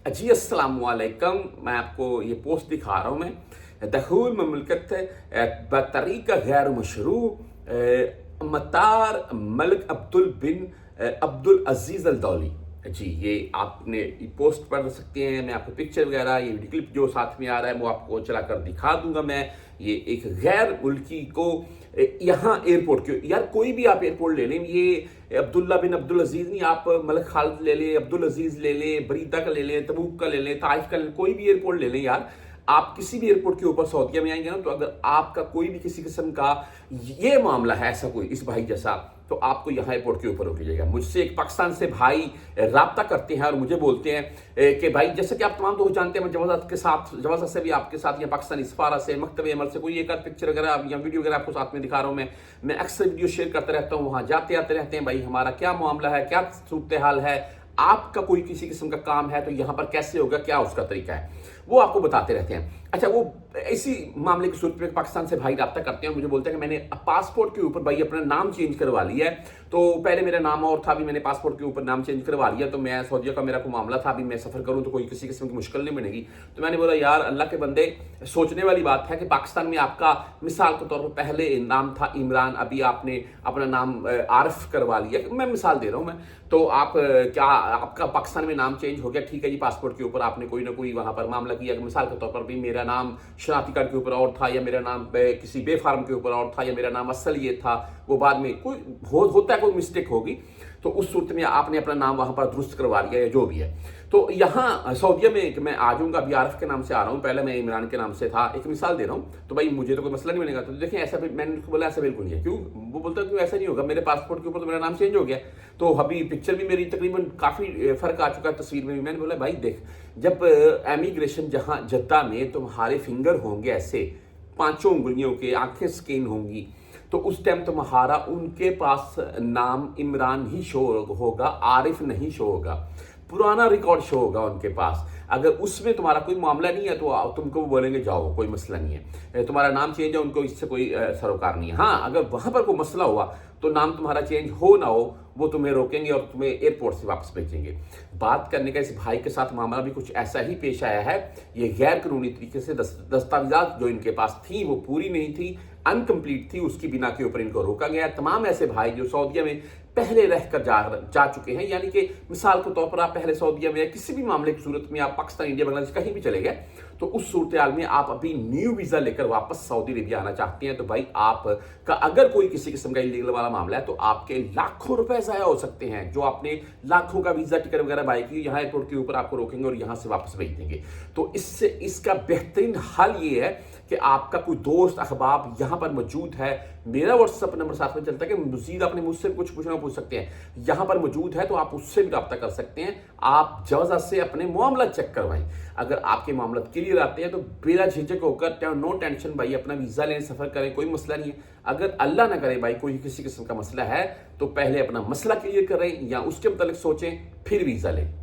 जी अस्सलाम वालेकुम। मैं आपको ये पोस्ट दिखा रहा हूँ। मैं दखूल ममलकत बतरीका गैर मशरू मतार मलिक अब्दुल बिन अब्दुल अजीज़ अल दौली। जी ये आपने पोस्ट पढ़ सकते हैं। मैं आपको पिक्चर वगैरह ये वीडियो क्लिप जो साथ में आ रहा है वो आपको चला कर दिखा दूंगा। मैं ये एक गैर मुल्की को यहाँ एयरपोर्ट के, यार कोई भी आप एयरपोर्ट ले लें, ये अब्दुल्ला बिन अब्दुल अजीज़ नहीं, आप मलिक खालिद ले लें, अब्दुल अजीज़ ले लें, बरीदा का ले लें, तबूक का ले लें, ताइफ का ले लें, कोई भी एयरपोर्ट ले लें यार। आप किसी भी एयरपोर्ट के ऊपर सऊदीया में आएंगे ना, तो अगर आपका कोई भी किसी किस्म का ये मामला है ऐसा कोई इस भाई जैसा, तो आपको यहाँ एयरपोर्ट के ऊपर रोक लीजिएगा। मुझसे एक पाकिस्तान से भाई राब्ता करते हैं और मुझे बोलते हैं कि भाई जैसे कि आप तमाम दोस्त जानते हैं, मैं जवाज़त के साथ, जवाज़त से भी आपके साथ या पाकिस्तानी सफारा से, मकतब अमल से कोई एक पिक्चर वगैरह या वीडियो वगैरह आपको साथ में दिखा रहा हूँ। मैं अक्सर वीडियो शेयर करता रहता हूँ, वहाँ जाते आते रहते हैं। भाई हमारा क्या मामला है, क्या सूरत हाल है, आपका कोई किसी किस्म का काम है तो यहाँ पर कैसे होगा, क्या उसका तरीका है, वो आपको बताते रहते हैं। अच्छा, वो इसी मामले की सूरत में पाकिस्तान से भाई राब्ता करते हैं, मुझे बोलते हैं कि मैंने पासपोर्ट के ऊपर भाई अपना नाम चेंज करवा लिया है। तो पहले मेरा नाम और था, अभी मैंने पासपोर्ट के ऊपर नाम चेंज करवा लिया, तो मैं सऊदीया का मेरा कोई मामला था, अभी मैं सफर करूं तो कोई किसी किस्म की मुश्किल नहीं बनेगी। तो मैंने बोला यार अल्लाह के बंदे, सोचने वाली बात है कि पाकिस्तान में आपका मिसाल के तौर पर पहले नाम था इमरान, अभी आपने अपना नाम आरिफ करवा लिया। मैं मिसाल दे रहा हूँ मैं, तो आप क्या आपका पाकिस्तान में नाम चेंज हो गया, ठीक है जी, पासपोर्ट के ऊपर आपने कोई ना कोई वहां पर मामला किया। मिसाल के तौर पर भी मेरा नाम शनाख्ती कार्ड के ऊपर और था, या मेरा नाम किसी बे फार्म के ऊपर और था, या मेरा नाम असल ये था, वो बाद में कोई होता है, कोई मिस्टेक होगी, तो उस सूरत में आपने अपना नाम वहां पर दुरुस्त करवा लिया या जो भी है। तो यहाँ सऊदीया में मैं आ जाऊंगा, अभी आरिफ के नाम से आ रहा हूँ, पहले मैं इमरान के नाम से था, एक मिसाल दे रहा हूँ, तो भाई मुझे तो कोई मसला नहीं बनेगा। तो देखें ऐसा भी मैंने बोला ऐसा बिल्कुल नहीं है। क्यों? वो बोलता है क्यों ऐसा नहीं होगा, मेरे पासपोर्ट के ऊपर तो मेरा नाम चेंज हो गया। तो अभी पिक्चर भी मेरी तकरीबन काफी फर्क आ चुका है तस्वीर में भी। मैंने बोला भाई देख, जब एमिग्रेशन जहाँ जद्दा में तुम्हारे फिंगर होंगे ऐसे 5 उंगलियों के, आंखें स्कैन होंगी, तो उस टाइम तुम्हारा उनके पास नाम इमरान ही शो होगा, आरिफ नहीं शो होगा, पुराना रिकॉर्ड शो होगा उनके पास। अगर उसमें तुम्हारा कोई मामला नहीं है तो तुमको वो बोलेंगे जाओ, कोई मसला नहीं है, तुम्हारा नाम चेंज है, उनको इससे कोई सरोकार नहीं है। हाँ, अगर वहां पर कोई मसला हुआ तो नाम तुम्हारा चेंज हो ना हो, वो तुम्हें रोकेंगे और तुम्हें एयरपोर्ट से वापस भेजेंगे। बात करने का इस भाई के साथ मामला भी कुछ ऐसा ही पेश आया है। ये गैर कानूनी तरीके से दस्तावेजात जो इनके पास थी वो पूरी नहीं थी, अनकम्प्लीट थी, उसकी बिना के ऊपर इनको रोका गया। तमाम ऐसे भाई जो सऊदीया में पहले रहकर जा चुके हैं, यानी कि मिसाल के तौर पर आप पहले सऊदीया में या किसी भी मामले की सूरत में आप पाकिस्तान, इंडिया, बांग्लादेश कहीं भी चले गए, तो उस सूरत हाल में आप अभी न्यू वीजा लेकर वापस सऊदी अरेबिया आना चाहते हैं, तो भाई आपका अगर कोई किसी किस्म का इलीगल वाला मामला है तो आपके लाखों रुपए जाया हो सकते हैं। जो आपने लाखों का वीजा टिकट वगैरह बाई की, यहाँ एयरपोर्ट के ऊपर आपको रोकेंगे और यहाँ से वापस भेज देंगे। तो इससे इसका बेहतरीन हल ये है कि आपका कोई दोस्त अहबाब यहाँ पर मौजूद है, मेरा व्हाट्सएप नंबर साथ में चलता है कि मजीद आपने मुझसे कुछ पूछना पूछ सकते हैं, यहाँ पर मौजूद है, तो आप उससे भी रब्ता कर सकते हैं। आप जवाज़त से अपने मामला चेक करवाएं। अगर आपके मामला क्लियर आते हैं तो बिला झिझक होकर, नो टेंशन भाई, अपना वीज़ा लें, सफ़र करें, कोई मसला नहीं है। अगर अल्लाह ना करे भाई कोई किसी किस्म का मसला है, तो पहले अपना मसला क्लियर करें या उसके मतलब सोचें, फिर वीज़ा लें।